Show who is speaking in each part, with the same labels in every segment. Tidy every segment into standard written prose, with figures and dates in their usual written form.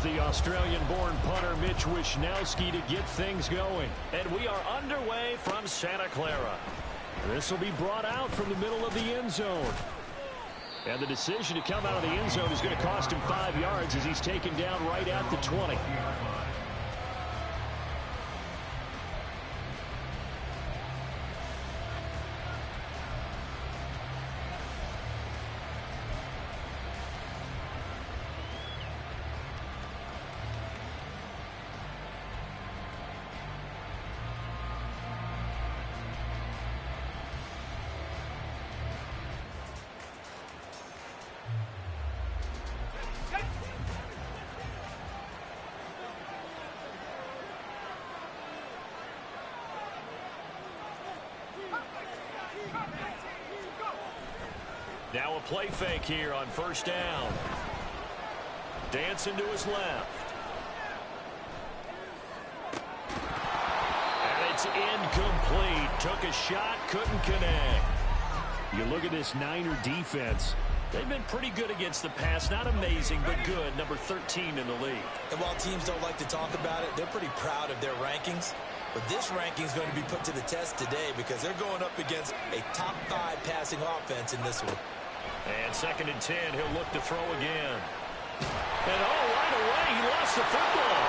Speaker 1: Here's the Australian-born punter Mitch Wishnowsky to get things going.
Speaker 2: And we are underway from Santa Clara.
Speaker 1: This will be brought out from the middle of the end zone. And the decision to come out of the end zone is going to cost him 5 yards as he's taken down right at the 20.
Speaker 2: Now a play fake here on first down. Dancing to his left. And it's incomplete. Took a shot, couldn't connect.
Speaker 1: You look at this Niner defense.
Speaker 2: They've been pretty good against the pass. Not amazing, but good. Number 13 in the league.
Speaker 3: And while teams don't like to talk about it, they're pretty proud of their rankings. But this ranking is going to be put to the test today because they're going up against a top 5 passing offense in this one.
Speaker 2: And 2nd and 10, he'll look to throw again. And right away, he lost the football.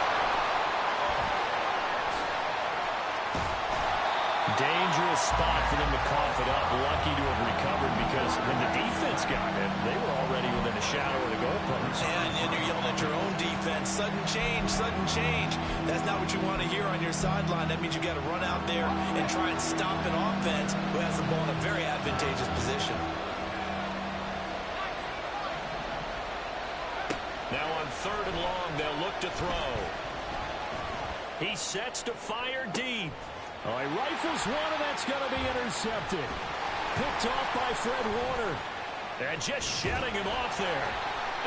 Speaker 2: Dangerous spot for them to cough it up. Lucky to have recovered because when the defense got him, they were already within a shadow of the goalpost.
Speaker 3: And you're yelling at your own defense. Sudden change, sudden change. That's not what you want to hear on your sideline. That means you got to run out there and try and stop an offense who has the ball in a very advantageous position.
Speaker 2: Now on 3rd and long, they'll look to throw. He sets to fire deep.
Speaker 1: Oh, he rifles one, and that's going to be intercepted. Picked off by Fred Warner.
Speaker 2: And just shutting him off there.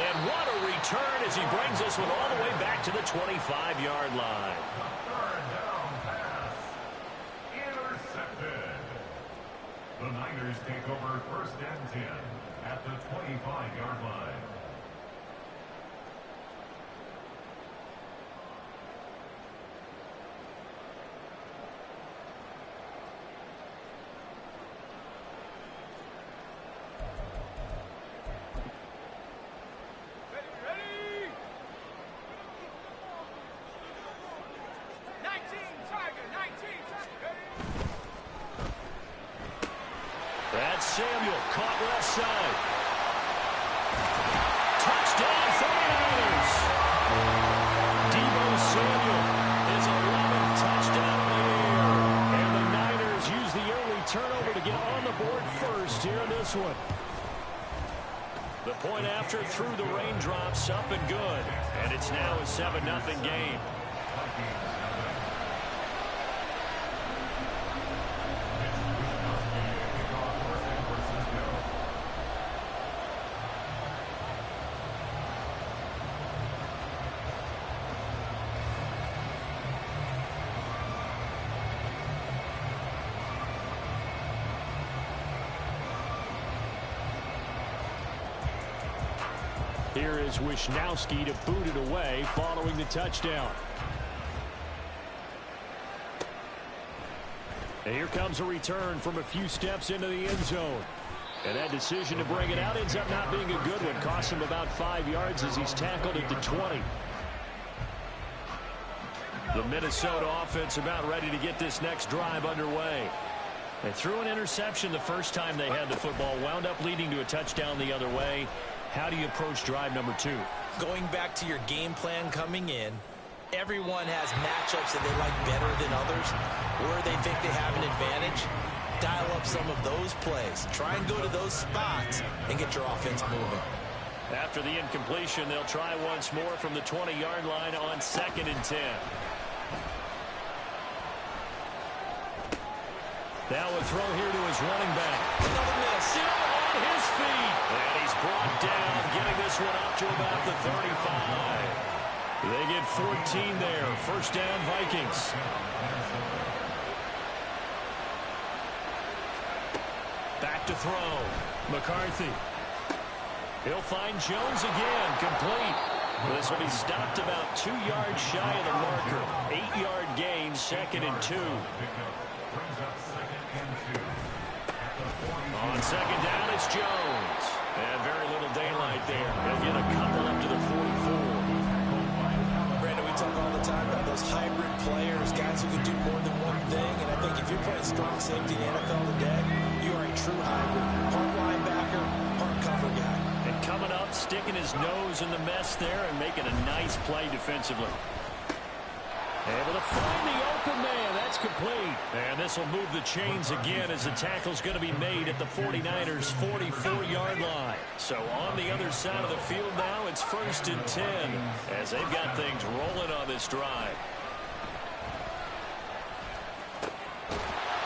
Speaker 2: And what a return as he brings this one all the way back to the 25-yard line.
Speaker 4: Third down pass. Intercepted. The Niners take over 1st and 10 at the 25-yard line.
Speaker 2: That's Samuel, caught left side. Touchdown 49ers. Deebo Samuel, his 11th touchdown of the year.
Speaker 1: And the Niners use the early turnover to get on the board first here in this one.
Speaker 2: The point after through the raindrops, up and good. And it's now a 7-0 game.
Speaker 1: Here is Wishnowsky to boot it away following the touchdown. And here comes a return from a few steps into the end zone. And that decision to bring it out ends up not being a good one. Costs him about 5 yards as he's tackled at the 20.
Speaker 2: The Minnesota offense about ready to get this next drive underway. They threw an interception the first time they had the football, wound up leading to a touchdown the other way. How do you approach drive number 2?
Speaker 3: Going back to your game plan coming in, everyone has matchups that they like better than others, where they think they have an advantage. Dial up some of those plays. Try and go to those spots and get your offense moving.
Speaker 2: After the incompletion, they'll try once more from the 20-yard line on 2nd and 10. Now a throw here to his running back.
Speaker 3: Another miss.
Speaker 2: Still on his feet. And he's brought down, getting this one up to about the 35. They get 14 there. First down, Vikings. Back to throw. McCarthy. He'll find Jones again. Complete. This will be stopped about 2 yards shy of the marker. 8-yard gain, 2nd and 2. On 2nd down, it's Jones. And very little daylight there. He'll get a couple up to the 44.
Speaker 3: Brandon, we talk all the time about those hybrid players, guys who can do more than one thing. And I think if you're playing strong safety in the NFL today, you are a true hybrid. Part linebacker, part cover guy.
Speaker 2: And coming up, sticking his nose in the mess there and making a nice play defensively. Able to find the open man. That's complete. And this will move the chains again as the tackle's going to be made at the 49ers' 44-yard line. So on the other side of the field now, it's 1st and 10 as they've got things rolling on this drive.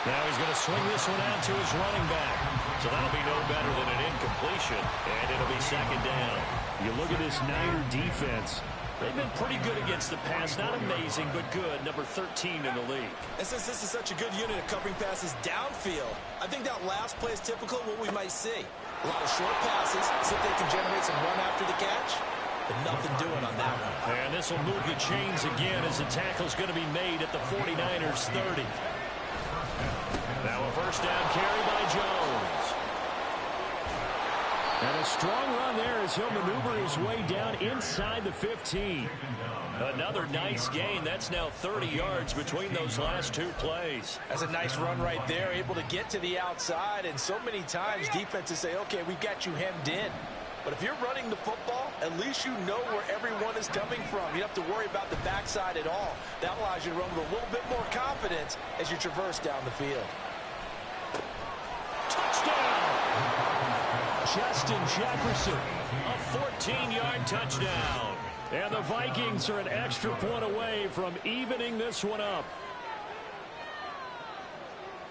Speaker 2: Now he's going to swing this one out to his running back. So that'll be no better than an incompletion, and it'll be 2nd down.
Speaker 1: You look at this Niner defense.
Speaker 2: They've been pretty good against the pass. Not amazing, but good. Number 13 in the league.
Speaker 3: And since this is such a good unit of covering passes downfield, I think that last play is typical of what we might see. A lot of short passes, so they can generate some run after the catch, but nothing doing on that one.
Speaker 2: And this will move the chains again as the tackle's going to be made at the 49ers' 30. Now a 1st down carry by Jones.
Speaker 1: And a strong run there as he'll maneuver his way down inside the 15.
Speaker 2: Another nice gain. That's now 30 yards between those last 2 plays.
Speaker 3: That's a nice run right there, able to get to the outside. And so many times defenses say, okay, we got you hemmed in. But if you're running the football, at least you know where everyone is coming from. You don't have to worry about the backside at all. That allows you to run with a little bit more confidence as you traverse down the field.
Speaker 2: Touchdown! Justin Jefferson, a 14-yard touchdown.
Speaker 1: And the Vikings are an extra point away from evening this one up.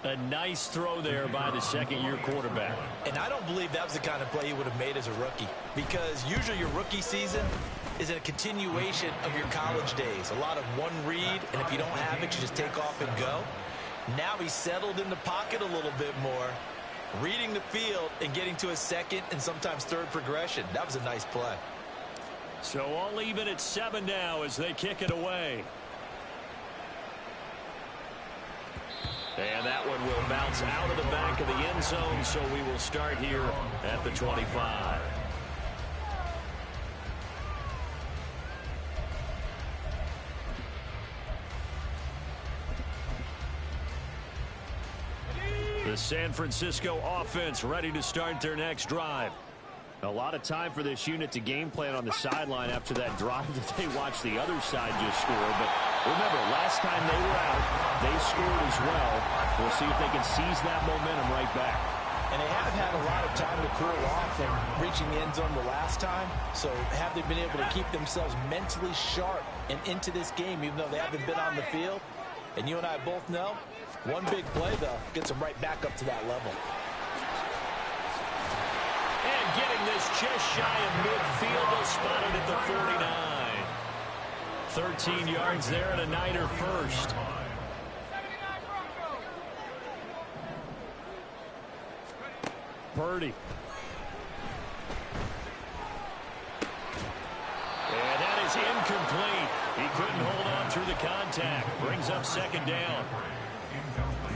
Speaker 2: A nice throw there by the 2nd-year quarterback.
Speaker 3: And I don't believe that was the kind of play he would have made as a rookie, because usually your rookie season is a continuation of your college days. A lot of one read, and if you don't have it, you just take off and go. Now he's settled in the pocket a little bit more, reading the field and getting to a 2nd and sometimes 3rd progression. That was a nice play.
Speaker 2: So all even at 7 now as they kick it away. And that one will bounce out of the back of the end zone, so we will start here at the 25. The San Francisco offense ready to start their next drive.
Speaker 1: A lot of time for this unit to game plan on the sideline after that drive that they watched the other side just score. But remember, last time they were out, they scored as well. We'll see if they can seize that momentum right back.
Speaker 3: And they have had a lot of time to cool off from reaching the end zone the last time. So have they been able to keep themselves mentally sharp and into this game, even though they haven't been on the field? And you and I both know, one big play, though, gets them right back up to that level.
Speaker 2: And getting this just shy of midfield, they'll spot it at the 49. 13 yards there and a Niner first.
Speaker 1: Purdy.
Speaker 2: And that is incomplete. He couldn't hold on through the contact. Brings up 2nd down.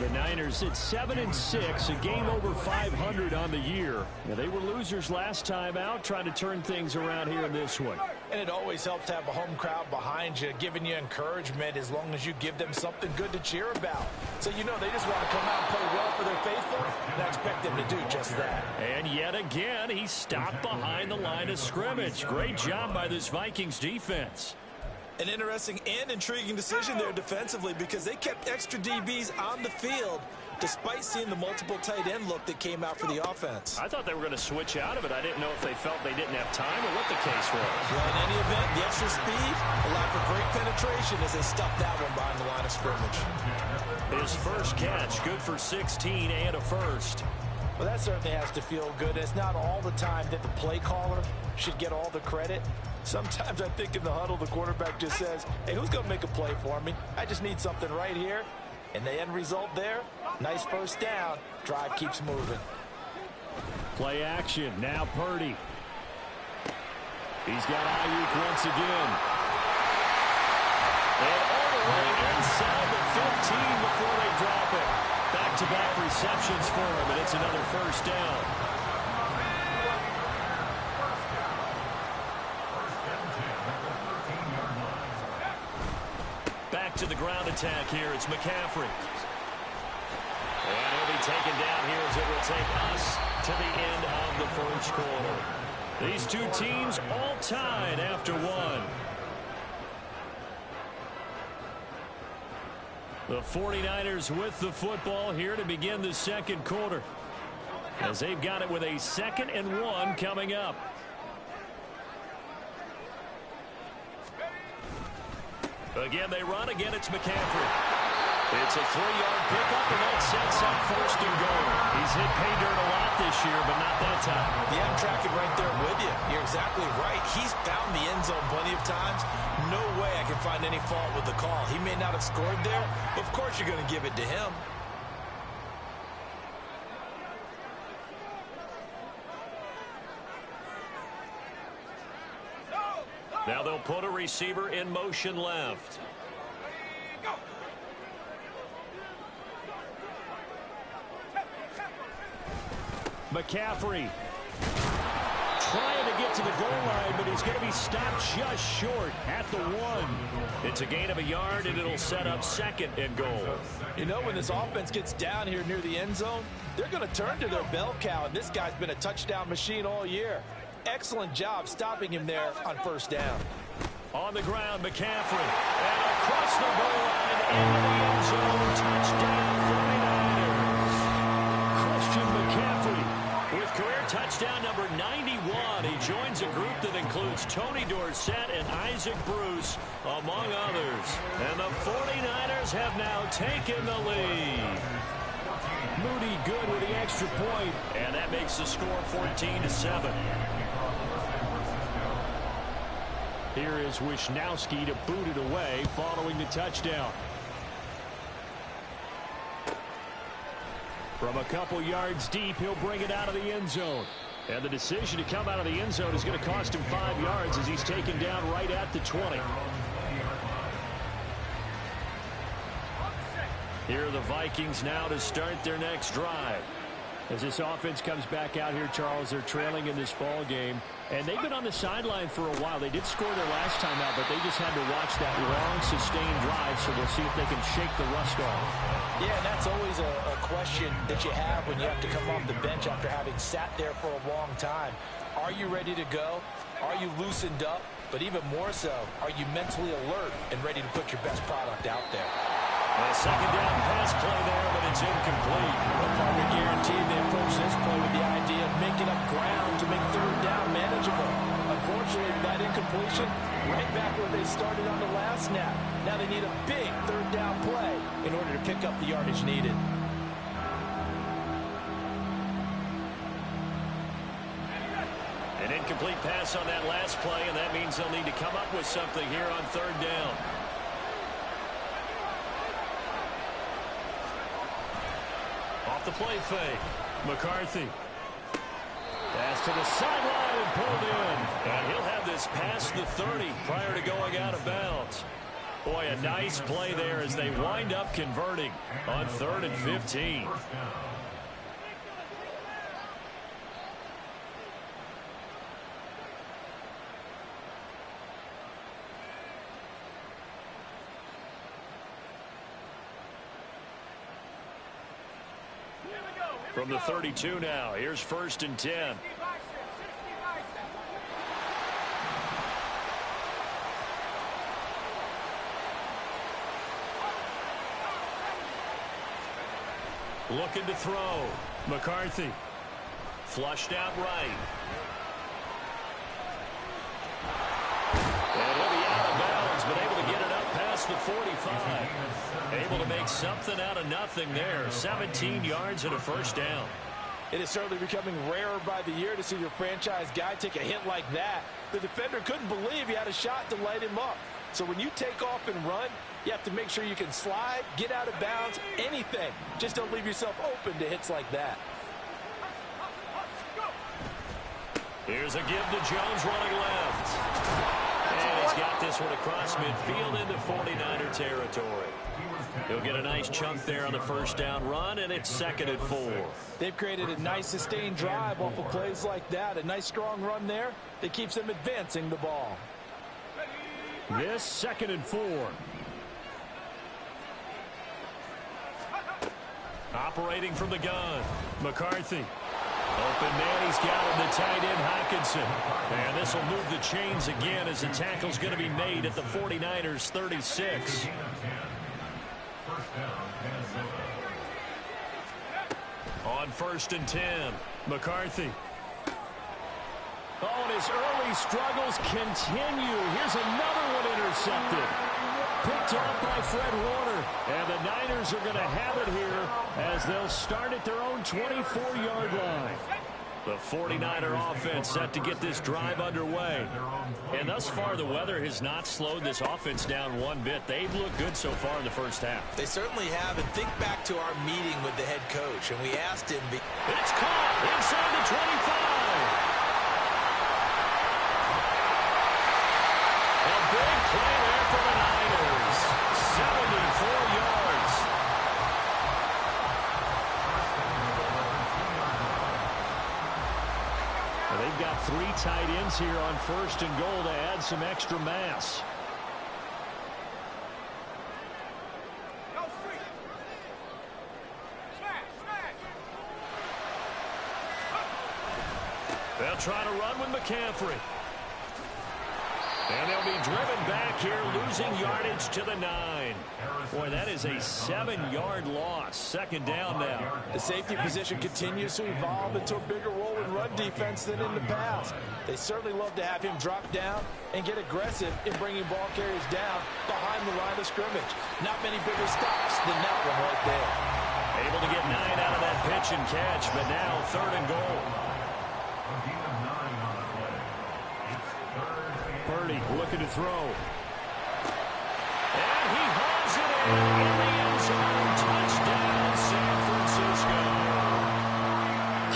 Speaker 1: The Niners at 7-6, a game over 500 on the year. Now, they were losers last time out, trying to turn things around here in this one.
Speaker 3: And it always helps to have a home crowd behind you, giving you encouragement as long as you give them something good to cheer about. So you know they just want to come out and play well for their faithful, and I expect them to do just that.
Speaker 2: And yet again, he stopped behind the line of scrimmage. Great job by this Vikings defense.
Speaker 3: An interesting and intriguing decision there defensively, because they kept extra DBs on the field despite seeing the multiple tight end look that came out for the offense.
Speaker 2: I thought they were going to switch out of it. I didn't know if they felt they didn't have time or what the case was.
Speaker 3: Well, in any event, the extra speed allowed for great penetration as they stuffed that one behind the line of scrimmage.
Speaker 2: His first catch, good for 16 and a first.
Speaker 3: Well, that certainly has to feel good. It's not all the time that the play caller should get all the credit. Sometimes I think in the huddle, the quarterback just says, hey, who's going to make a play for me? I just need something right here. And the end result there, nice first down. Drive keeps moving.
Speaker 1: Play action. Now Purdy.
Speaker 2: He's got Ayuk once again. And all the way inside the 15 before they drop it. Back-to-back receptions for him, and it's another first down. Back to the ground attack here. It's McCaffrey. And he'll be taken down here as it will take us to the end of the first quarter. These two teams all tied after one. The 49ers with the football here to begin the second quarter, as they've got it with a 2nd and 1 coming up. Again, they run. Again, it's McCaffrey. It's a 3-yard pickup, and that sets up 1st and goal. He's hit pay dirt a lot this year, but not that time.
Speaker 3: Yeah, I'm tracking right there with you. You're exactly right. He's found the end zone plenty of times. No way I can find any fault with the call. He may not have scored there, but of course you're going to give it to him.
Speaker 2: Now they'll put a receiver in motion left. McCaffrey trying to get to the goal line, but he's going to be stopped just short at the 1. It's a gain of a yard, and it'll set up 2nd and goal.
Speaker 3: You know, when this offense gets down here near the end zone, they're going to turn to their bell cow, and this guy's been a touchdown machine all year. Excellent job stopping him there on 1st down.
Speaker 2: On the ground, McCaffrey. And across the goal line into the end zone. Touchdown, 49ers. Christian McCaffrey with career touchdown number 91. He joins a group that includes Tony Dorsett and Isaac Bruce, among others. And the 49ers have now taken the lead. Moody good with the extra point, and that makes the score 14-7. Here is Wisnowski to boot it away following the touchdown. From a couple yards deep, he'll bring it out of the end zone. And the decision to come out of the end zone is going to cost him 5 yards as he's taken down right at the 20. Here are the Vikings now to start their next drive. As this offense comes back out here, Charles, they're trailing in this ball game. And they've been on the sideline for a while. They did score their last time out, but they just had to watch that long, sustained drive, so we'll see if they can shake the rust off.
Speaker 3: Yeah, and that's always a question that you have when you have to come off the bench after having sat there for a long time. Are you ready to go? Are you loosened up? But even more so, are you mentally alert and ready to put your best product out there?
Speaker 2: A 2nd down pass play there, but it's incomplete.
Speaker 3: Well, partner guaranteed they approach this play with the idea of making up ground to make 3rd down manageable. Unfortunately, that incompletion, right back where they started on the last snap. Now they need a big 3rd down play in order to pick up the yardage needed.
Speaker 2: An incomplete pass on that last play, and that means they'll need to come up with something here on 3rd down. Off the play fake. McCarthy. Pass to the sideline and pulled in. And he'll have this past the 30 prior to going out of bounds. Boy, a nice play there as they wind up converting on 3rd and 15. From the 32 now, here's 1st and 10. Looking to throw. McCarthy. Flushed out right. And he'll be out of bounds, but able to get it up past the 45. Able to make something out of nothing there. 17 yards and a 1st down.
Speaker 3: It is certainly becoming rarer by the year to see your franchise guy take a hit like that. The defender couldn't believe he had a shot to light him up. So when you take off and run, you have to make sure you can slide, get out of bounds, anything. Just don't leave yourself open to hits like that.
Speaker 2: Here's a give to Jones running left. And he's got this one across midfield into 49er territory. He'll get a nice chunk there on the first down run, and it's 2nd and 4.
Speaker 3: They've created a nice sustained drive off of plays like that. A nice strong run there that keeps them advancing the ball.
Speaker 1: This 2nd and 4.
Speaker 2: Operating from the gun, McCarthy. Open man, he's got him, the tight end, Hockenson. And this will move the chains again as the tackle's going to be made at the 49ers 36. On 1st and 10, McCarthy.
Speaker 1: Oh, and his early struggles continue. Here's another one intercepted. Picked off by Fred Warner. And the Niners are going to have it here as they'll start at their own 24-yard line.
Speaker 2: The 49er offense set to get this drive underway. And thus far, the weather has not slowed this offense down one bit. They've looked good so far in the first half.
Speaker 3: They certainly have. And think back to our meeting with the head coach, and we asked him.
Speaker 2: It's caught inside the 25. A big play there for the Niners. 74 yards.
Speaker 1: Well, they've got 3 tight ends here on 1st and goal to add some extra mass.
Speaker 2: They'll try to run with McCaffrey. And they'll be driven back here, losing yardage to the 9. Boy, that is a 7-yard loss. 2nd down now.
Speaker 3: The safety position continues to evolve into a bigger role in run defense than in the past. They certainly love to have him drop down and get aggressive in bringing ball carriers down behind the line of scrimmage. Not many bigger stops than that one right there.
Speaker 2: Able to get 9 out of that pitch and catch, but now 3rd and goal.
Speaker 1: Purdy looking to throw.
Speaker 2: And he hauls it in the end zone. Touchdown, San Francisco.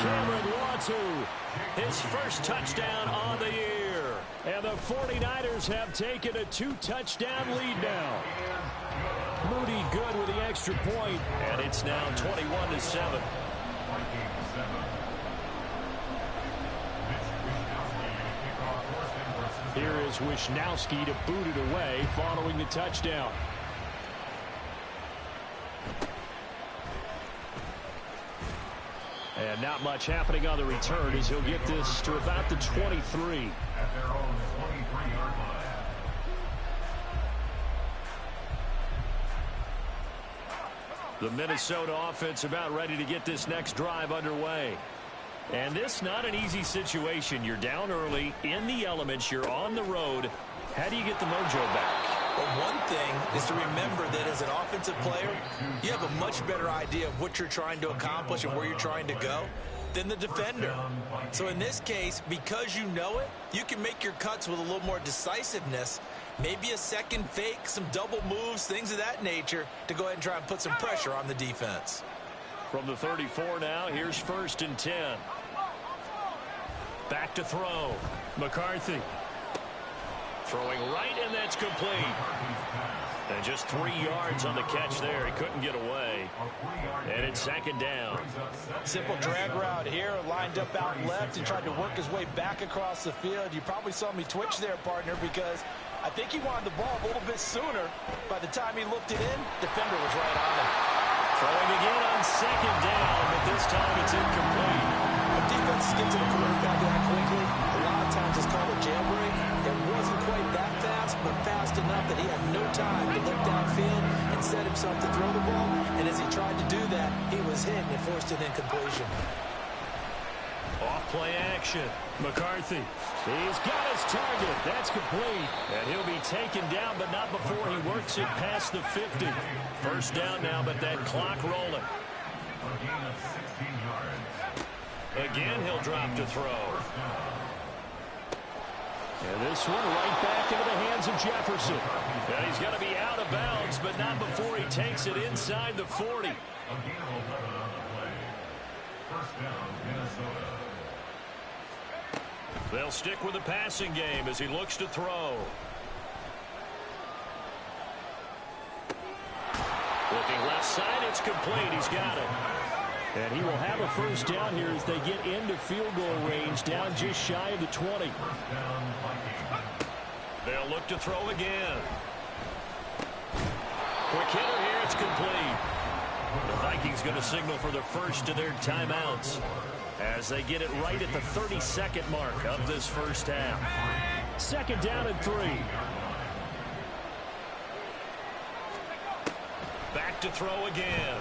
Speaker 1: Cameron Latu,
Speaker 2: His first touchdown on the year.
Speaker 1: and the 49ers have taken a 2-touchdown lead now. Moody good with the extra point,
Speaker 2: and it's now 21-7.
Speaker 1: Here is Wisnowski to boot it away following the touchdown. And not much happening on the return as he'll get this to about the 23.
Speaker 4: At their own 23-yard line.
Speaker 2: The Minnesota offense about ready to get this next drive underway. And this not an easy situation. You're down early, in the elements, you're on the road. How do you get the mojo back?
Speaker 3: Well, one thing is to remember that as an offensive player, you have a much better idea of what you're trying to accomplish and where you're trying to go than the defender. So in this case, because you know it, you can make your cuts with a little more decisiveness, maybe a second fake, some double moves, things of that nature, to go ahead and try and put some pressure on the defense.
Speaker 2: From the 34 now, here's 1st and 10. Back to throw. McCarthy. Throwing right, and that's complete. And just 3 yards on the catch there. He couldn't get away. And it's 2nd down.
Speaker 3: Simple drag route here, lined up out left and tried to work his way back across the field. You probably saw me twitch there, partner, because I think he wanted the ball a little bit sooner. By the time he looked it in, defender was right on him.
Speaker 2: Throwing again on 2nd down, but this time it's incomplete.
Speaker 3: When defense gets to the quarterback that quickly, a lot of times it's called a jailbreak. It wasn't quite that fast, but fast enough that he had no time to look downfield and set himself to throw the ball. And as he tried to do that, he was hit and forced an incompletion.
Speaker 2: Off play action. McCarthy.
Speaker 1: He's got his target. That's complete.
Speaker 2: And he'll be taken down, but not before he works it past the 50. 1st down now, but that clock rolling.
Speaker 4: A gain of 16 yards.
Speaker 2: Again, he'll drop to throw.
Speaker 1: And this one right back into the hands of Jefferson.
Speaker 2: And he's going to be out of bounds, but not before he takes it inside the 40.
Speaker 4: A gain of 11 on the play. 1st down, Minnesota.
Speaker 2: They'll stick with the passing game as he looks to throw. Looking left side, it's complete. He's got it.
Speaker 1: And he will have a first down here as they get into field goal range, down just shy of the 20.
Speaker 2: They'll look to throw again. Quick hitter here, it's complete. The Vikings going to signal for the first of their timeouts as they get it right at the 32nd mark of this first half.
Speaker 1: Second down and 3.
Speaker 2: Back to throw again.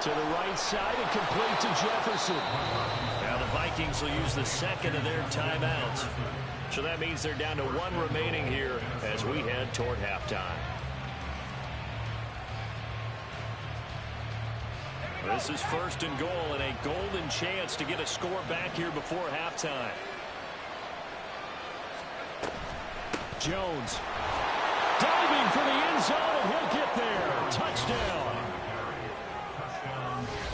Speaker 1: To the right side and complete to Jefferson.
Speaker 2: Now the Vikings will use the second of their timeouts. So that means they're down to 1 remaining here as we head toward halftime. This is first and goal and a golden chance to get a score back here before halftime.
Speaker 1: Jones diving for the end zone, and he'll get there. Touchdown.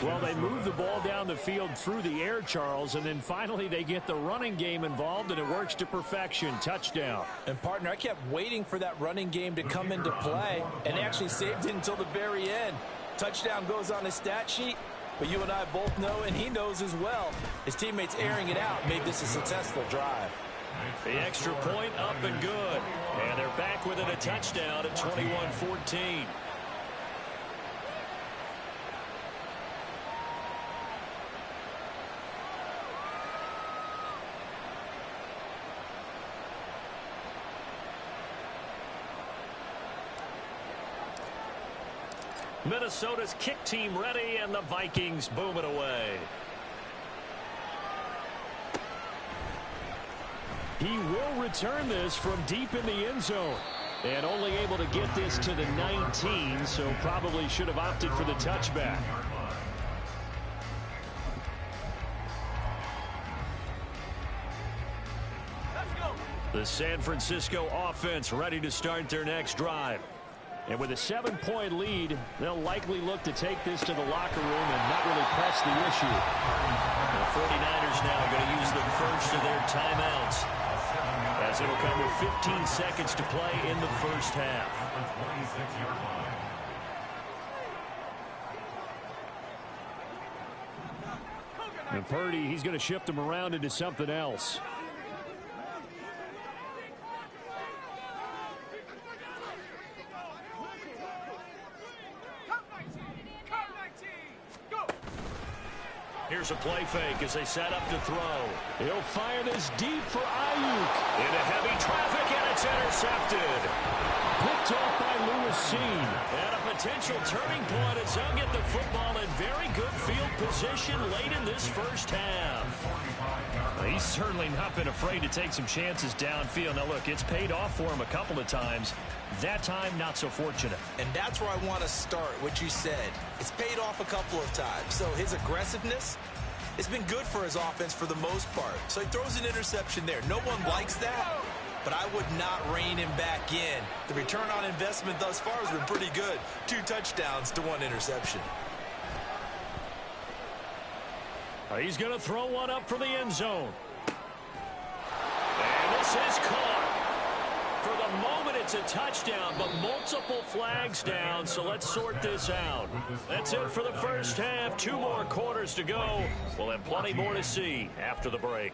Speaker 1: Well, they move the ball down the field through the air, Charles, and then finally they get the running game involved, and it works to perfection. Touchdown.
Speaker 3: And, partner, I kept waiting for that running game to come into play and actually saved it until the very end. Touchdown goes on his stat sheet, but you and I both know, and he knows as well, his teammates airing it out made this a successful drive.
Speaker 2: The extra point up and good. And they're back within a touchdown at 21-14. Minnesota's kick team ready, and the Vikings boom it away.
Speaker 1: He will return this from deep in the end zone. And only able to get this to the 19, so probably should have opted for the touchback.
Speaker 2: The San Francisco offense ready to start their next drive.
Speaker 1: And with a 7-point lead, they'll likely look to take this to the locker room and not really press the issue.
Speaker 2: The 49ers now going to use the first of their timeouts, as it'll come with 15 seconds to play in the first half.
Speaker 1: And Purdy, he's going to shift him around into something else.
Speaker 2: Here's a play fake as they set up to throw.
Speaker 1: He'll fire this deep for Ayuk.
Speaker 2: Into heavy traffic, and it's intercepted.
Speaker 1: Picked off by Lewis Cine.
Speaker 2: And a potential turning point as they'll get the football in very good field position late in this first half.
Speaker 5: Well, he's certainly not been afraid to take some chances downfield. Now, look, it's paid off for him a couple of times. That time, not so fortunate.
Speaker 3: And that's where I want to start, what you said. It's paid off a couple of times. So his aggressiveness, it's been good for his offense for the most part. So he throws an interception there. No one likes that, but I would not rein him back in. The return on investment thus far has been pretty good. 2 touchdowns to 1 interception.
Speaker 2: He's going to throw one up for the end zone. And this is caught. For the moment, it's a touchdown, but multiple flags down, so let's sort this out. That's it for the first half. 2 more quarters to go. We'll have plenty more to see after the break.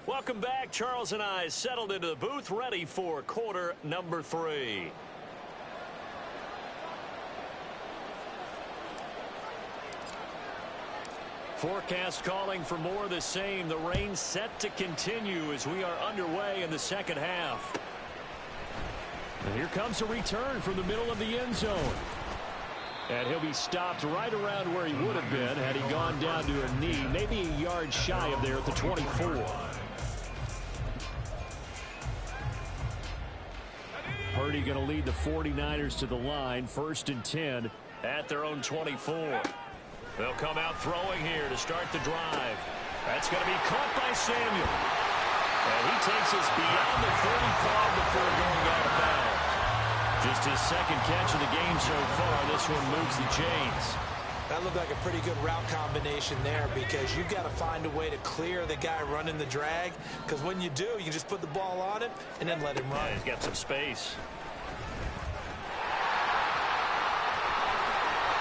Speaker 2: Welcome back. Charles and I settled into the booth, ready for quarter number 3. Forecast calling for more of the same. The rain set to continue as we are underway in the second half.
Speaker 1: And here comes a return from the middle of the end zone. And he'll be stopped right around where he would have been had he gone down to a knee, maybe a yard shy of there at the 24. Purdy going to lead the 49ers to the line, 1st and 10
Speaker 2: at their own 24. They'll come out throwing here to start the drive. That's going to be caught by Samuel. And he takes us beyond the 35 before going out of bounds. Just his second catch of the game so far. This one moves the chains.
Speaker 3: That looked like a pretty good route combination there because you've got to find a way to clear the guy running the drag, because when you do, you can just put the ball on him and then let him run.
Speaker 2: Yeah, he's got some space.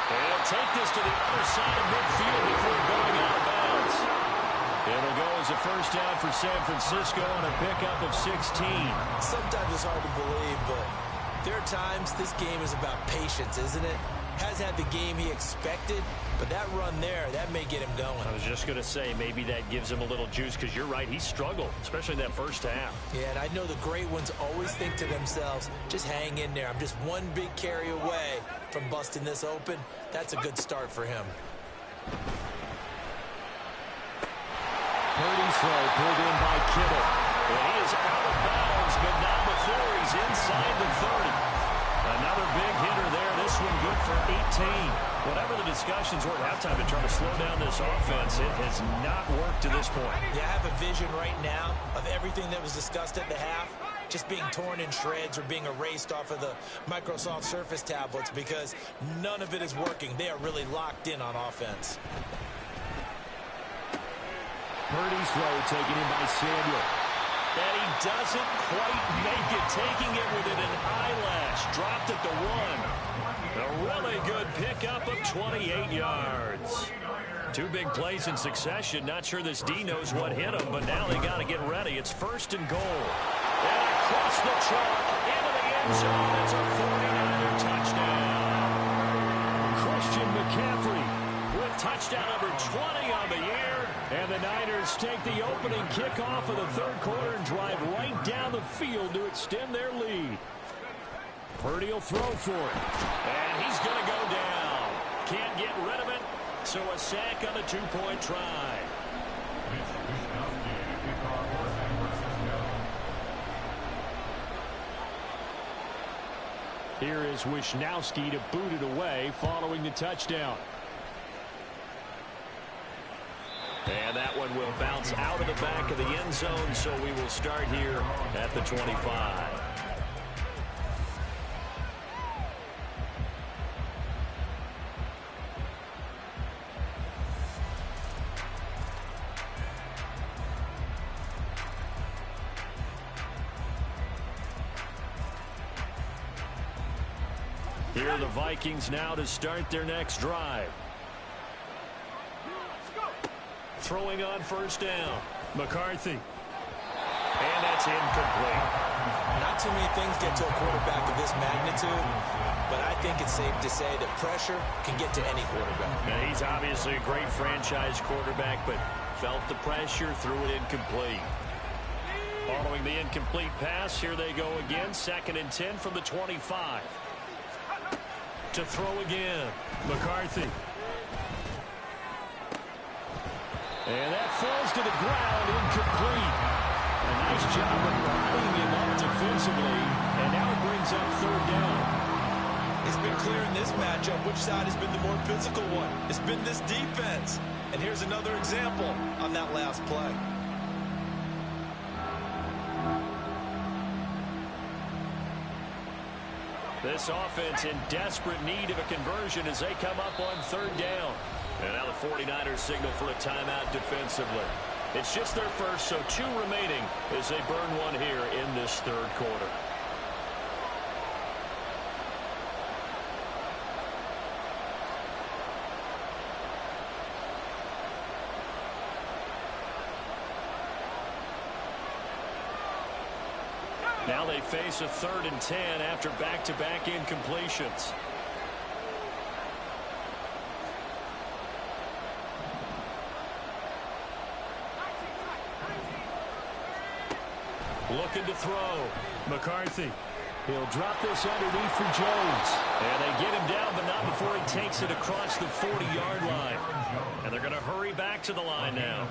Speaker 2: He'll take this to the other side of midfield before going out of bounds. It'll go as a first down for San Francisco on a pickup of 16.
Speaker 3: Sometimes it's hard to believe, but there are times this game is about patience, isn't it? Has had the game he expected, but that run there, that may get him going.
Speaker 2: I was just going to say, maybe that gives him a little juice, because you're right, he struggled, especially in that first half.
Speaker 3: Yeah, and I know the great ones always think to themselves, just hang in there. I'm just one big carry away from busting this open. That's a good start for him.
Speaker 2: Purdy's throw pulled in by Kittle. And he is out of bounds, but not before he's inside the 30. Another big hitter there. This one good for 18. Whatever the discussions were at halftime to try to slow down this offense, it has not worked to this point.
Speaker 3: Yeah, I have a vision right now of everything that was discussed at the half just being torn in shreds or being erased off of the Microsoft Surface tablets, because none of it is working. They are really locked in on offense.
Speaker 2: Purdy's throw taken in by Samuel. And he doesn't quite make it, taking it within an eyelash. Dropped at the 1. A really good pickup of 28 yards. Two big plays in succession. Not sure this D knows what hit him, but now they got to get ready. It's 1st and goal. And across the chalk, into the end zone. It's a 49er touchdown. Christian McCaffrey with touchdown number 20 on the year. And the Niners take the opening kickoff of the third quarter and drive right down the field to extend their lead. Purdy will throw for it. And he's going to go down. Can't get rid of it. So a sack on the 2-point try. Here is Wishnowsky to boot it away following the touchdown. And that one will bounce out of the back of the end zone, so we will start here at the 25. Here are the Vikings now to start their next drive. Throwing on first down. McCarthy. And that's incomplete.
Speaker 3: Not too many things get to a quarterback of this magnitude, but I think it's safe to say that pressure can get to any quarterback.
Speaker 2: Now, he's obviously a great franchise quarterback, but felt the pressure, threw it incomplete. Following the incomplete pass, here they go again. 2nd and 10 from the 25. To throw again. McCarthy. And that falls to the ground, incomplete. A nice job of bodying him up defensively, and now it brings up 3rd down.
Speaker 3: It's been clear in this matchup which side has been the more physical one. It's been this defense. And here's another example on that last play.
Speaker 2: This offense in desperate need of a conversion as they come up on 3rd down. And now the 49ers signal for a timeout defensively. It's just their first, so 2 remaining as they burn one here in this 3rd quarter. Now they face a 3rd and 10 after back-to-back incompletions. Looking to throw. McCarthy. He'll drop this underneath for Jones. And they get him down, but not before he takes it across the 40-yard line. And they're going to hurry back to the line now.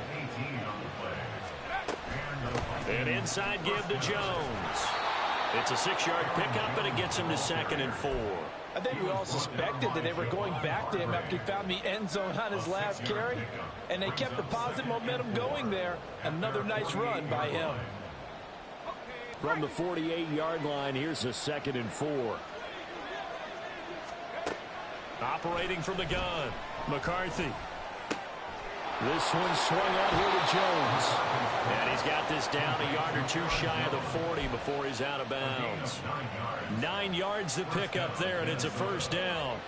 Speaker 2: An inside give to Jones. It's a 6-yard pickup, and it gets him to 2nd and 4.
Speaker 6: I think we all suspected that they were going back to him after he found the end zone on his last carry. And they kept the positive momentum going there. Another nice run by him.
Speaker 2: From the 48-yard line, here's a 2nd and 4. Operating from the gun, McCarthy.
Speaker 1: This one swung out here to Jones.
Speaker 2: And he's got this down a yard or two shy of the 40 before he's out of bounds. 9 yards to pick up there, and it's a first down.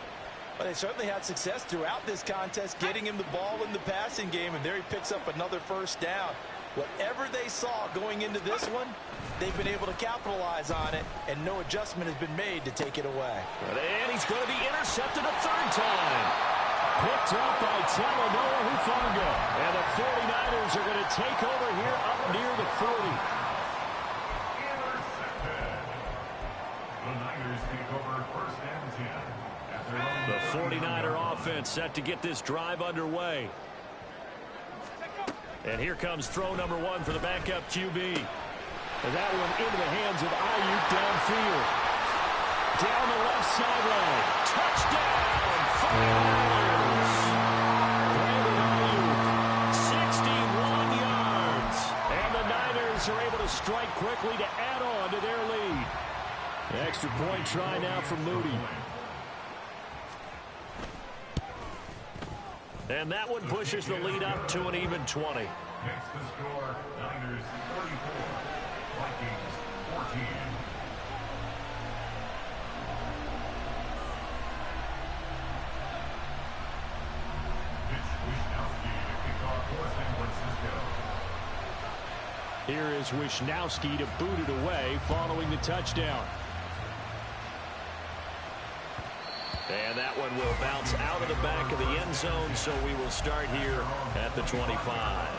Speaker 6: Well, they certainly had success throughout this contest, getting him the ball in the passing game, and there he picks up another first down. Whatever they saw going into this one, they've been able to capitalize on it, and no adjustment has been made to take it away.
Speaker 2: And he's going to be intercepted a third time.
Speaker 1: Picked up by Talanoa Hufanga. And the 49ers are going to take over here up near the 40.
Speaker 4: Intercepted. The Niners take over first and 10. At their own
Speaker 2: The 49er offense set to get this drive underway. And here comes throw number 1 for the backup QB.
Speaker 1: And that one into the hands of Ayuk downfield. Down the left sideline. Touchdown, 49ers. Brandon Ayuk, 61 yards. And the Niners are able to strike quickly to add on to their lead. The extra point try now from Moody.
Speaker 2: And that one pushes the lead up to an even 20.
Speaker 4: Makes the score Niners 44, Vikings 14. Mitch Wishnowsky to kick off for San Francisco.
Speaker 1: Here is Wishnowsky to boot it away following the touchdown.
Speaker 2: And that one will bounce out of the back of the end zone, so we will start here at the 25.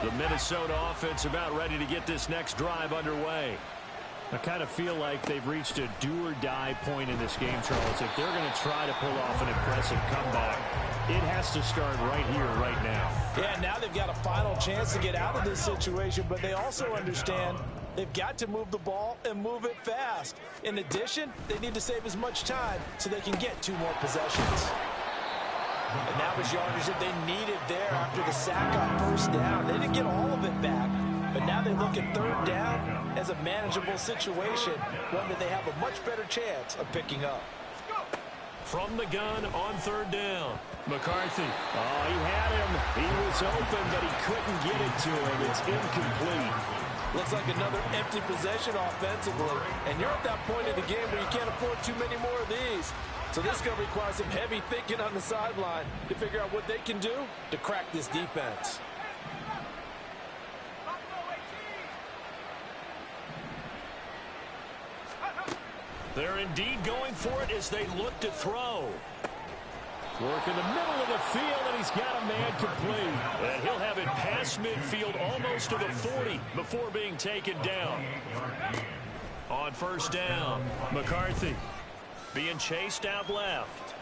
Speaker 2: The Minnesota offense about ready to get this next drive underway.
Speaker 1: I kind of feel like they've reached a do-or-die point in this game, Charles. If they're going to try to pull off an impressive comeback, it has to start right here, right now.
Speaker 6: Yeah, now they've got a final chance to get out of this situation, but they also understand they've got to move the ball and move it fast. In addition, they need to save as much time so they can get 2 more possessions. And that was yardage that they needed there after the sack on first down. They didn't get all of it back, but now they look at third down as a manageable situation, one that they have a much better chance of picking up.
Speaker 2: From the gun on third down, McCarthy.
Speaker 1: Oh, he had him. He was open, but he couldn't get it to him. It's incomplete.
Speaker 6: Looks like another empty possession offensively. And you're at that point in the game where you can't afford too many more of these. So this is going to require some heavy thinking on the sideline to figure out what they can do to crack this defense.
Speaker 2: They're indeed going for it as they look to throw.
Speaker 1: Work in the middle of the field, and he's got a man complete.
Speaker 2: And he'll have it past midfield almost to the 40 before being taken down. On first down, McCarthy being chased out left.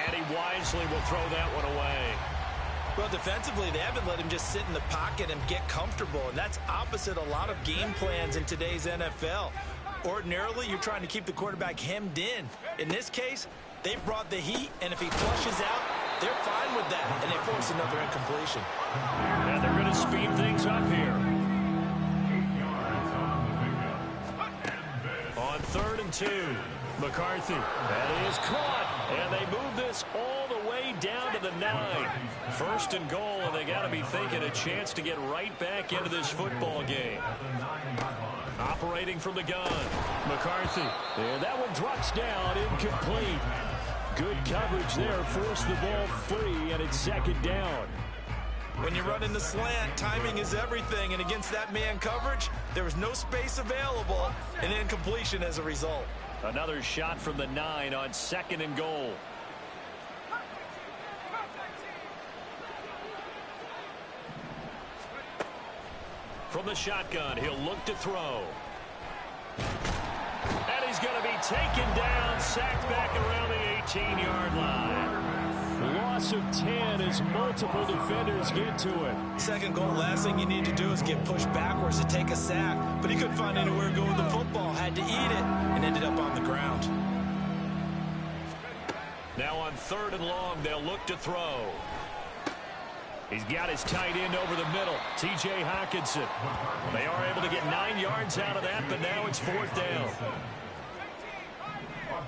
Speaker 2: And he wisely will throw that one away.
Speaker 3: Well, defensively, they haven't let him just sit in the pocket and get comfortable, and that's opposite a lot of game plans in today's NFL. Ordinarily, you're trying to keep the quarterback hemmed in. In this case, they brought the heat, and if he flushes out, they're fine with that, and they force another incompletion.
Speaker 2: And they're going to speed things up here.
Speaker 4: 8 yards on the pickup.
Speaker 2: On third and 2, McCarthy.
Speaker 1: That is caught.
Speaker 2: And they move this all the way down to the 9. First and goal, and they got to be thinking a chance to get right back into this football game. Operating from the gun, McCarthy.
Speaker 1: And that one drops down, incomplete. Good coverage there, forced the ball free, and it's second down.
Speaker 3: When you run in the slant, timing is everything, and against that man coverage, there was no space available, and incompletion as a result.
Speaker 2: Another shot from the 9 on second and goal. From the shotgun, he'll look to throw. And he's going to be taken down, sacked back around the 18-yard line.
Speaker 1: Loss of 10 as multiple defenders get to him.
Speaker 3: Second goal, last thing you need to do is get pushed backwards to take a sack. But he couldn't find anywhere to go with the football, had to eat it, and ended up on the ground.
Speaker 2: Now on third and long, they'll look to throw. He's got his tight end over the middle, T.J. Hockenson. They are able to get 9 yards out of that, but now it's fourth down.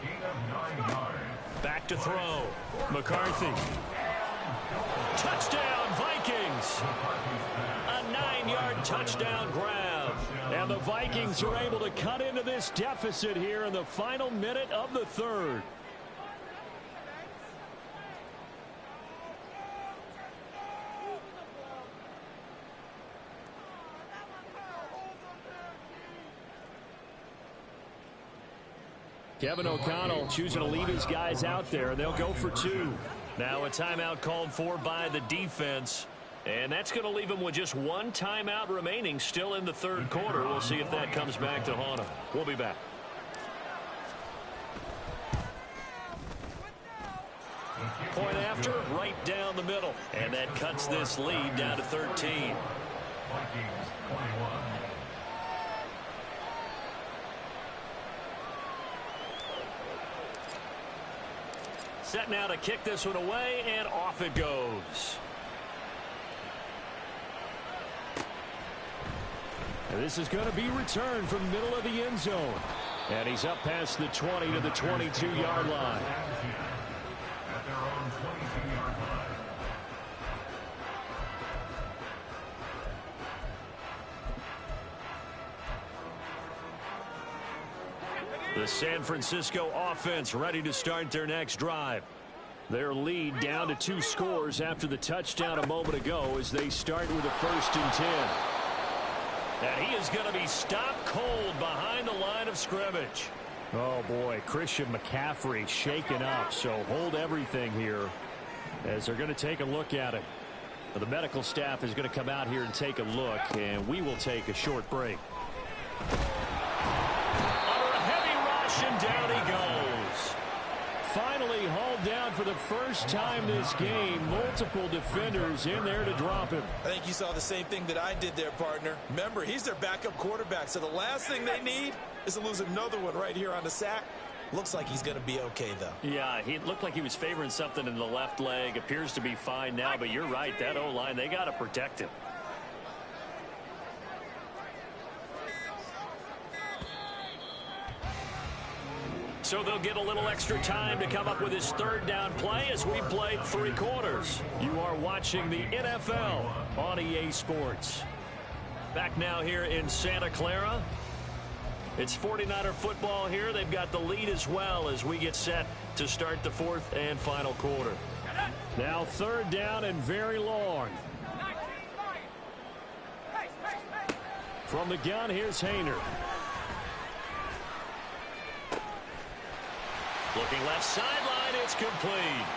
Speaker 4: gain of 9 yards.
Speaker 2: Back to throw. McCarthy. Touchdown, Vikings. A 9-yard touchdown grab.
Speaker 1: And the Vikings are able to cut into this deficit here in the final minute of the third. Kevin O'Connell choosing to leave his guys out there. They'll go for 2.
Speaker 2: Now a timeout called for by the defense. And that's going to leave them with just 1 timeout remaining still in the third quarter. We'll see if that comes back to haunt them. We'll be back. Point after, right down the middle. And that cuts this lead down to 13.
Speaker 4: Vikings 21.
Speaker 2: Set now to kick this one away, and off it goes.
Speaker 1: And this is going to be returned from the middle of the end zone. And he's up past the 20 to the 22-yard line.
Speaker 4: At their own 22-yard line.
Speaker 2: The San Francisco offense ready to start their next drive.
Speaker 1: Their lead down to 2 scores after the touchdown a moment ago as they start with a 1st and 10.
Speaker 2: And he is going to be stopped cold behind the line of scrimmage.
Speaker 1: Oh, boy, Christian McCaffrey shaken up, so hold everything here as they're going to take a look at it. The medical staff is going to come out here and take a look, and we will take a short break.
Speaker 2: And down he goes.
Speaker 1: Finally hauled down for the first time this game. Multiple defenders in there to drop him.
Speaker 6: I think you saw the same thing that I did there, partner. Remember, he's their backup quarterback, so the last thing they need is to lose another one right here on the sack. Looks like he's going to be okay, though.
Speaker 2: Yeah, he looked like he was favoring something in the left leg. Appears to be fine now, but you're right. That O-line, they got to protect him. So they'll get a little extra time to come up with his 3rd down play as we played 3 quarters.
Speaker 1: You are watching the NFL on EA Sports.
Speaker 2: Back now here in Santa Clara. It's 49er football here. They've got the lead as well as we get set to start the 4th and final quarter.
Speaker 1: Now 3rd down and very long. From the gun, here's Haener.
Speaker 2: Looking left sideline, it's complete.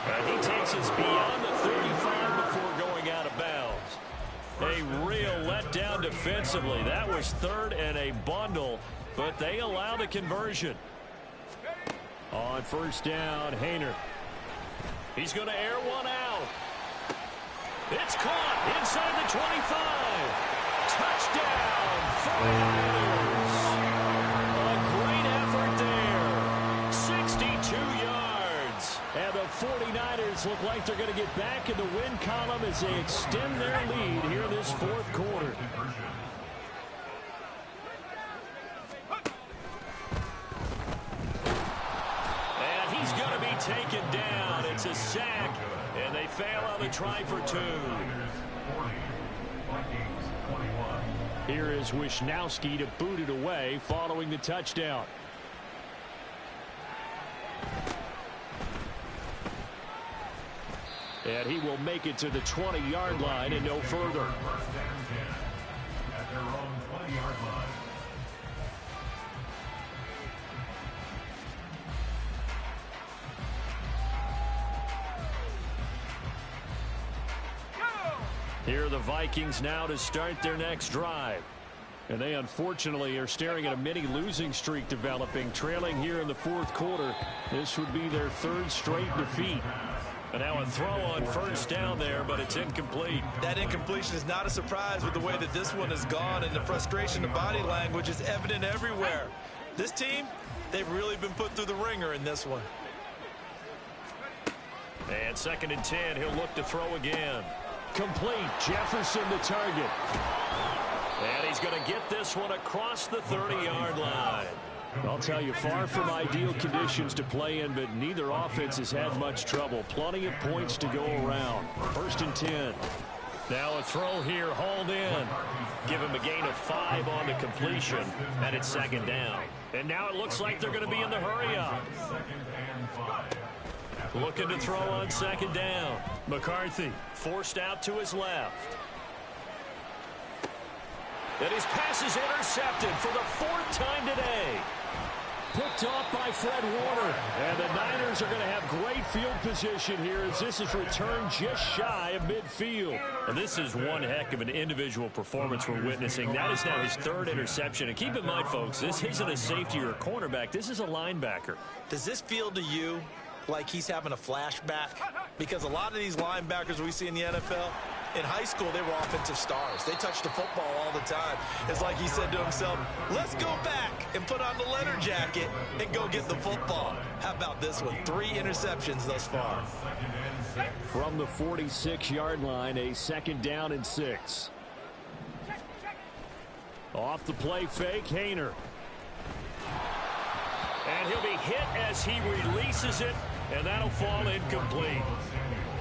Speaker 2: And he takes us beyond the 35 before going out of bounds. A real letdown defensively. That was 3rd and a bundle, but they allow the conversion.
Speaker 1: On 1st down, Haener.
Speaker 2: He's going to air one out. It's caught inside the 25. Touchdown, 49ers. A great effort there. 62 yards.
Speaker 1: And the 49ers look like they're going to get back in the win column as they extend their lead here in this 4th quarter.
Speaker 2: And he's going to be taken down. It's a sack, and they fail on the try for 2.
Speaker 1: Here is Wisnowski to boot it away following the touchdown. And he will make it to the 20-yard line and no further.
Speaker 4: At their own 20-yard line.
Speaker 2: Here are the Vikings now to start their next drive.
Speaker 1: And they unfortunately are staring at a mini losing streak developing, trailing here in the 4th quarter. This would be their 3rd straight defeat.
Speaker 2: And now a throw on 1st down there, but it's incomplete.
Speaker 6: That incompletion is not a surprise with the way that this one has gone, and the frustration, the body language is evident everywhere. This team, they've really been put through the ringer in this one.
Speaker 2: And 2nd and 10, he'll look to throw again.
Speaker 1: Complete. Jefferson the target.
Speaker 2: And he's going to get this one across the 30-yard line.
Speaker 1: I'll tell you, far from ideal conditions to play in, but neither offense has had much trouble. Plenty of points to go around. 1st and 10.
Speaker 2: Now a throw here, hauled in. Give him a gain of 5 on the completion, and it's 2nd down. And now it looks like they're going to be in the hurry-up. Looking to throw on 2nd down. McCarthy forced out to his left. And his pass is intercepted for the 4th time today.
Speaker 1: Picked off by Fred Warner. And the Niners are going to have great field position here as this is returned just shy of midfield.
Speaker 2: And this is one heck of an individual performance we're witnessing. That is now his 3rd interception. And keep in mind, folks, this isn't a safety or a cornerback. This is a linebacker.
Speaker 3: Does this feel to you like he's having a flashback? Because a lot of these linebackers we see in the NFL, in high school, they were offensive stars. They touched the football all the time. It's like he said to himself, let's go back and put on the leather jacket and go get the football. How about this one? 3 interceptions thus far.
Speaker 1: From the 46-yard line, a 2nd down and 6. Off the play fake, Haener.
Speaker 2: And he'll be hit as he releases it, and that'll fall incomplete.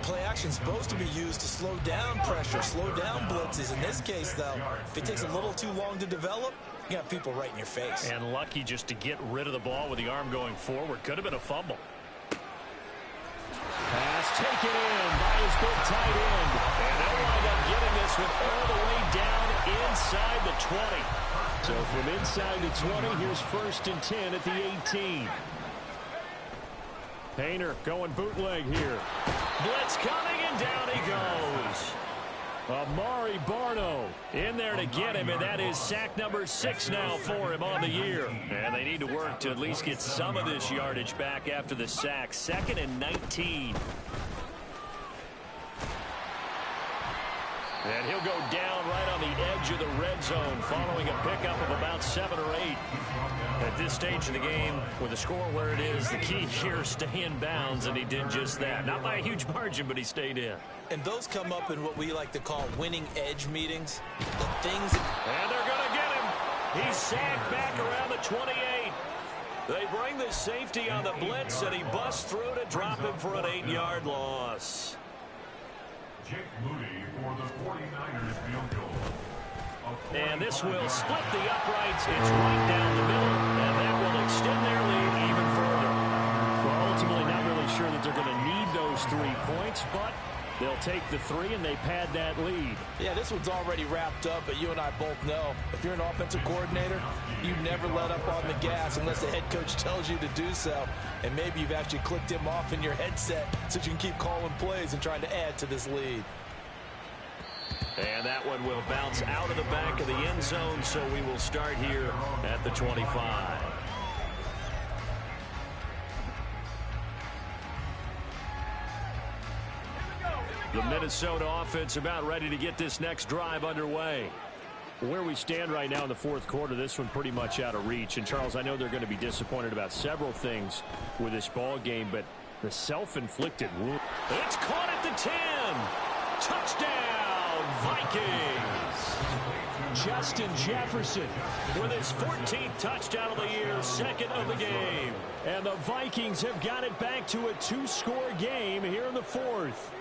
Speaker 3: Play action supposed to be used to slow down pressure, slow down blitzes. In this case, though, if it takes a little too long to develop, you got people right in your face.
Speaker 2: And lucky just to get rid of the ball with the arm going forward. Could have been a fumble.
Speaker 1: Pass taken in by his big tight end.
Speaker 2: And they'll wind up getting this one all the way down inside the 20.
Speaker 1: So from inside the 20, here's 1st and 10 at the 18. Haener going bootleg here.
Speaker 2: Blitz coming, and down he goes.
Speaker 1: Amari Barno
Speaker 2: in there to get him, and that is sack number 6 now for him on the year. And they need to work to at least get some of this yardage back after the sack. 2nd and 19. And he'll go down right on the edge of the red zone following a pickup of about 7 or 8. At this stage of the game, with the score where it is, the key here is stay in bounds, and he did just that. Not by a huge margin, but he stayed in.
Speaker 3: And those come up in what we like to call winning edge meetings. The things.
Speaker 2: And they're going to get him. He's sacked back around the 28. They bring the safety on the blitz, and he busts through to drop him for an 8-yard loss.
Speaker 4: Jake Moody for the 49ers field goal.
Speaker 2: And this will split the uprights. It's right down the middle, and that will extend their lead even further.
Speaker 1: Well, ultimately not really sure that they're going to need those 3 points, but they'll take the 3 and they pad that lead.
Speaker 6: Yeah, this one's already wrapped up, but you and I both know if you're an offensive coordinator, you never let up on the gas unless the head coach tells you to do so. And maybe you've actually clicked him off in your headset so you can keep calling plays and trying to add to this lead.
Speaker 2: And that one will bounce out of the back of the end zone, so we will start here at the 25. The Minnesota offense about ready to get this next drive underway.
Speaker 1: Where we stand right now in the 4th quarter, this one pretty much out of reach. And, Charles, I know they're going to be disappointed about several things with this ball game, but the self-inflicted wound.
Speaker 2: It's caught at the 10. Touchdown, Vikings.
Speaker 1: Justin Jefferson
Speaker 2: with his 14th touchdown of the year, 2nd of the game.
Speaker 1: And the Vikings have got it back to a 2-score game here in the 4th.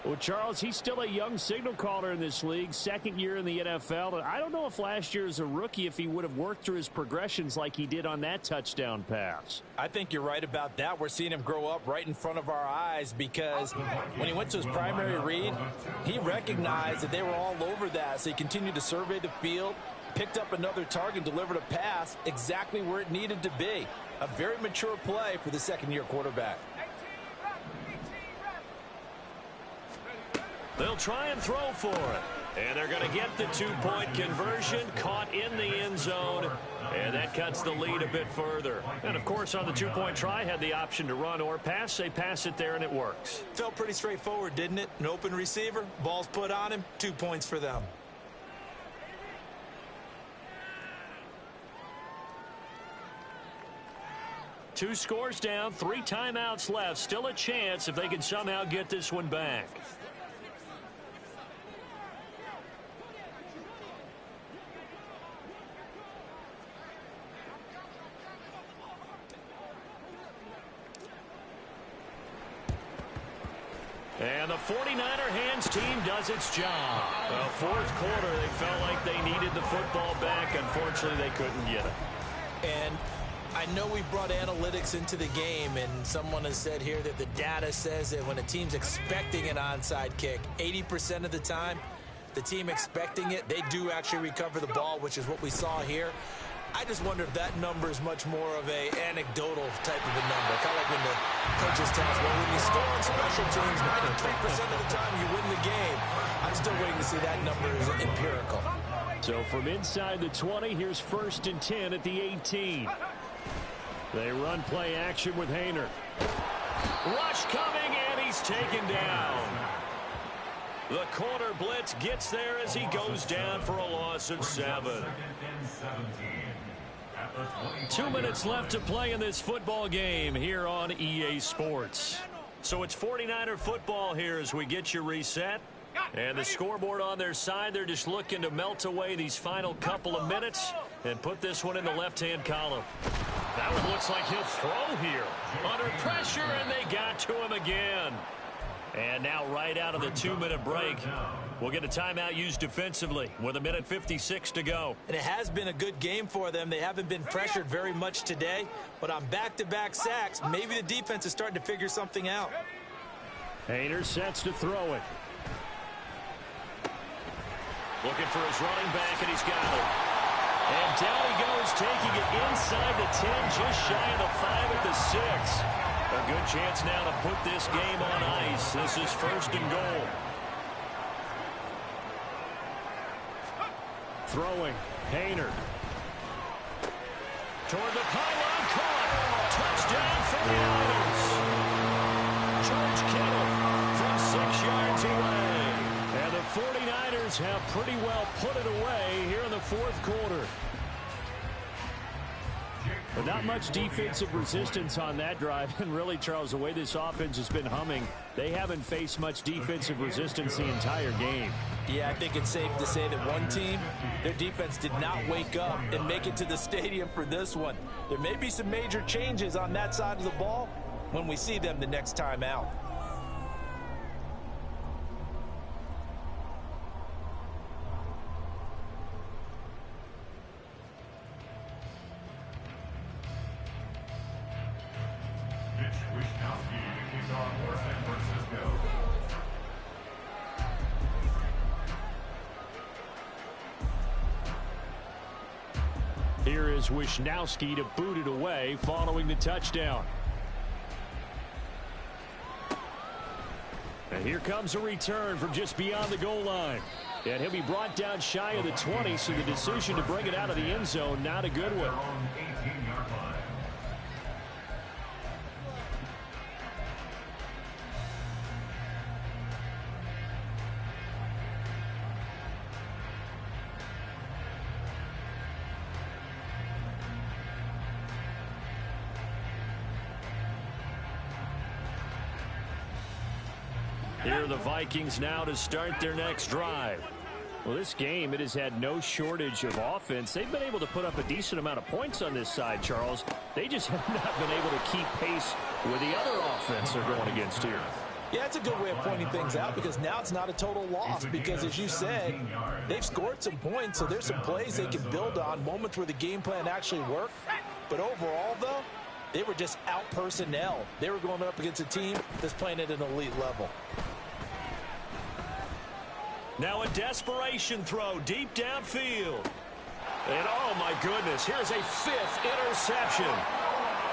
Speaker 1: Well, Charles, he's still a young signal caller in this league, 2nd year in the NFL. And I don't know if last year as a rookie, if he would have worked through his progressions like he did on that touchdown pass.
Speaker 6: I think you're right about that. We're seeing him grow up right in front of our eyes because when he went to his primary read, he recognized that they were all over that. So he continued to survey the field, picked up another target, delivered a pass exactly where it needed to be. A very mature play for the 2nd-year quarterback.
Speaker 2: They'll try and throw for it. And they're going to get the 2-point conversion, caught in the end zone. And that cuts the lead a bit further. And, of course, on the 2-point try, had the option to run or pass. They pass it there, and it works.
Speaker 3: Felt pretty straightforward, didn't it? An open receiver, ball's put on him, 2 points for them.
Speaker 2: Two scores down, 3 timeouts left. Still a chance if they can somehow get this one back. And the 49er hands team does its job. Fourth quarter, they felt like they needed the football back. Unfortunately, they couldn't get it.
Speaker 3: And I know we brought analytics into the game, and someone has said here that the data says that when a team's expecting an onside kick, 80% of the time, the team expecting it, they do actually recover the ball, which is what we saw here. I just wonder if that number is much more of a anecdotal type of a number. Kind of like when the coaches tell us, well, when you score on special teams, 93% of the time you win the game. I'm still waiting to see that number is empirical.
Speaker 2: So from inside the 20, here's 1st and 10 at the 18. They run play action with Haener. Rush coming, and he's taken down. The corner blitz gets there as he goes down for a loss of 7. 2 minutes left to play in this football game here on EA Sports. So it's 49er football here as we get you reset. And the scoreboard on their side, they're just looking to melt away these final couple of minutes and put this one in the left-hand column. That one looks like he'll throw here. Under pressure, and they got to him again. And now right out of the 2-minute break, we'll get a timeout used defensively with 1:56 to go.
Speaker 3: And it has been a good game for them. They haven't been pressured very much today, but on back-to-back sacks, maybe the defense is starting to figure something out.
Speaker 2: Haener sets to throw it. Looking for his running back, and he's got it. And down he goes, taking it inside the 10, just shy of the 5 at the 6. A good chance now to put this game on ice. This is 1st and goal. Throwing, Haener. Toward the pylon, caught. Touchdown 49ers. George Kittle from 6 yards away. And the 49ers have pretty well put it away here in the 4th quarter. But not much defensive resistance on that drive. And really, Charles, the way this offense has been humming, they haven't faced much defensive resistance the entire game.
Speaker 6: Yeah, I think it's safe to say that one team, their defense did not wake up and make it to the stadium for this one. There may be some major changes on that side of the ball when we see them the next time out.
Speaker 2: Here is Wishnowsky to boot it away following the touchdown. And here comes a return from just beyond the goal line. And he'll be brought down shy of the 20, so the decision to bring it out of the end zone, not a good one. Here are the Vikings now to start their next drive. Well, this game, it has had no shortage of offense. They've been able to put up a decent amount of points on this side, Charles. They just have not been able to keep pace with the other offense they're going against here.
Speaker 6: Yeah, it's a good way of pointing things out because now it's not a total loss because, as you said, they've scored some points, so there's some plays they can build on, moments where the game plan actually worked. But overall, though, they were just out personnel. They were going up against a team that's playing at an elite level.
Speaker 2: Now a desperation throw deep downfield. And oh my goodness, here's a 5th interception.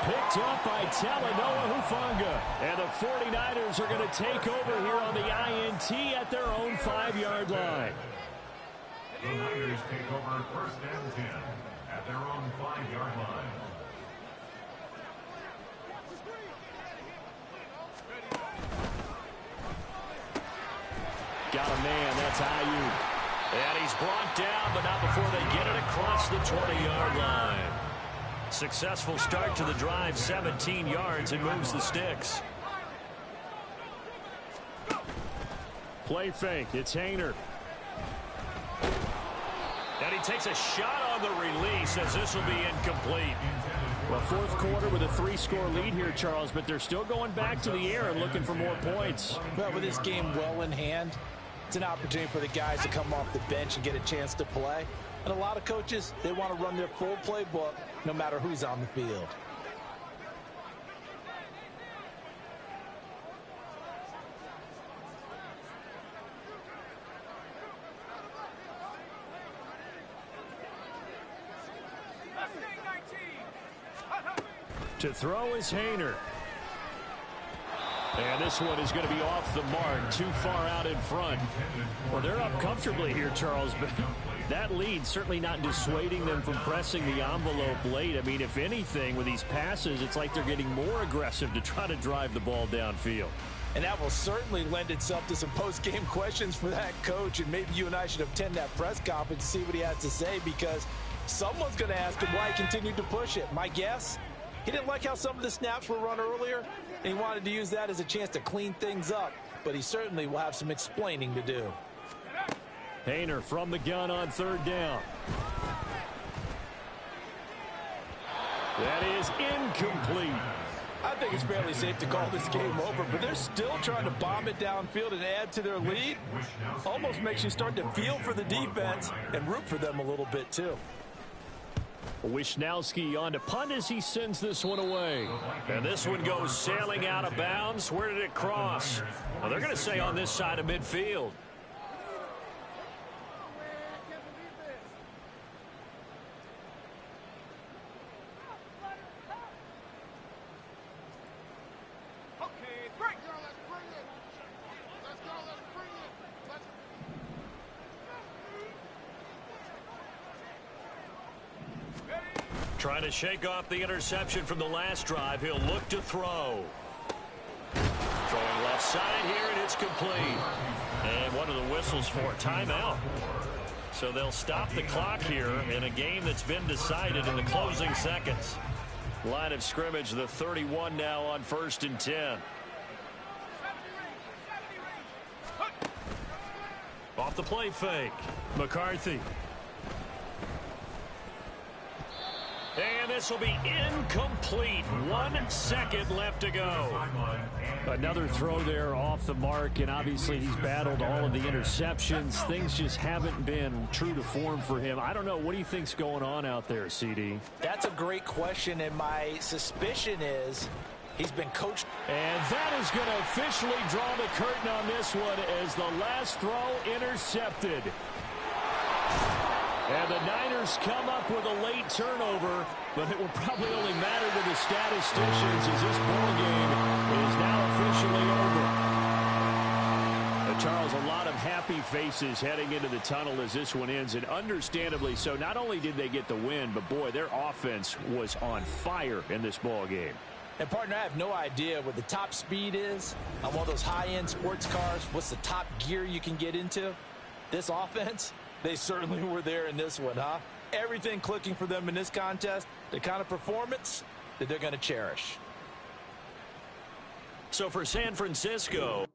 Speaker 2: Picked up by Talanoa Hufanga. And the 49ers are going to take over here on the INT at their own 5-yard line.
Speaker 4: The Niners take over 1st and 10 at their own 5-yard line.
Speaker 2: Got a man, that's Ayuk. And he's brought down, but not before they get it across the 20-yard line. Successful start to the drive, 17 yards, and moves the sticks. Play fake, it's Haener. And he takes a shot on the release as this will be incomplete.
Speaker 1: Well, fourth quarter with a 3-score lead here, Charles, but they're still going back to the air and looking for more points.
Speaker 6: Well, with this game well in hand, it's an opportunity for the guys to come off the bench and get a chance to play. And a lot of coaches, they want to run their full playbook no matter who's on the field.
Speaker 2: To throw is Haener. And this one is going to be off the mark, too far out in front. Well, they're up comfortably here, Charles, but that lead certainly not dissuading them from pressing the envelope late. I mean, if anything, with these passes, it's like they're getting more aggressive to try to drive the ball downfield.
Speaker 6: And that will certainly lend itself to some post-game questions for that coach, and maybe you and I should attend that press conference to see what he has to say, because someone's going to ask him why he continued to push it. My guess? He didn't like how some of the snaps were run earlier, and he wanted to use that as a chance to clean things up. But he certainly will have some explaining to do.
Speaker 2: Haener from the gun on third down. That is incomplete.
Speaker 6: I think it's fairly safe to call this game over, but they're still trying to bomb it downfield and add to their lead. Almost makes you start to feel for the defense and root for them a little bit, too.
Speaker 2: Wishnowski on to punt as he sends this one away. And this one goes sailing out of bounds. Where did it cross? Well, they're going to say on this side of midfield. Trying to shake off the interception from the last drive. He'll look to throw. Throwing left side here, and it's complete. And one of the whistles for timeout. So they'll stop the clock here in a game that's been decided in the closing seconds. Line of scrimmage, the 31 now on 1st and 10. Off the play fake. McCarthy. And this will be incomplete. 1 second left to go.
Speaker 1: Another throw there off the mark, and obviously he's battled all of the interceptions. Things just haven't been true to form for him. I don't know. What do you think's going on out there, CD?
Speaker 6: That's a great question, and my suspicion is he's been coached.
Speaker 1: And that is going to officially draw the curtain on this one as the last throw intercepted. And the Niners come up with a late turnover, but it will probably only matter to the statisticians as this ball game is now officially over. Charles, a lot of happy faces heading into the tunnel as this one ends, and understandably so. Not only did they get the win, but boy, their offense was on fire in this ball game.
Speaker 6: And, partner, I have no idea what the top speed is on one of those high-end sports cars. What's the top gear you can get into? This offense, they certainly were there in this one, huh? Everything clicking for them in this contest, the kind of performance that they're going to cherish.
Speaker 2: So for San Francisco,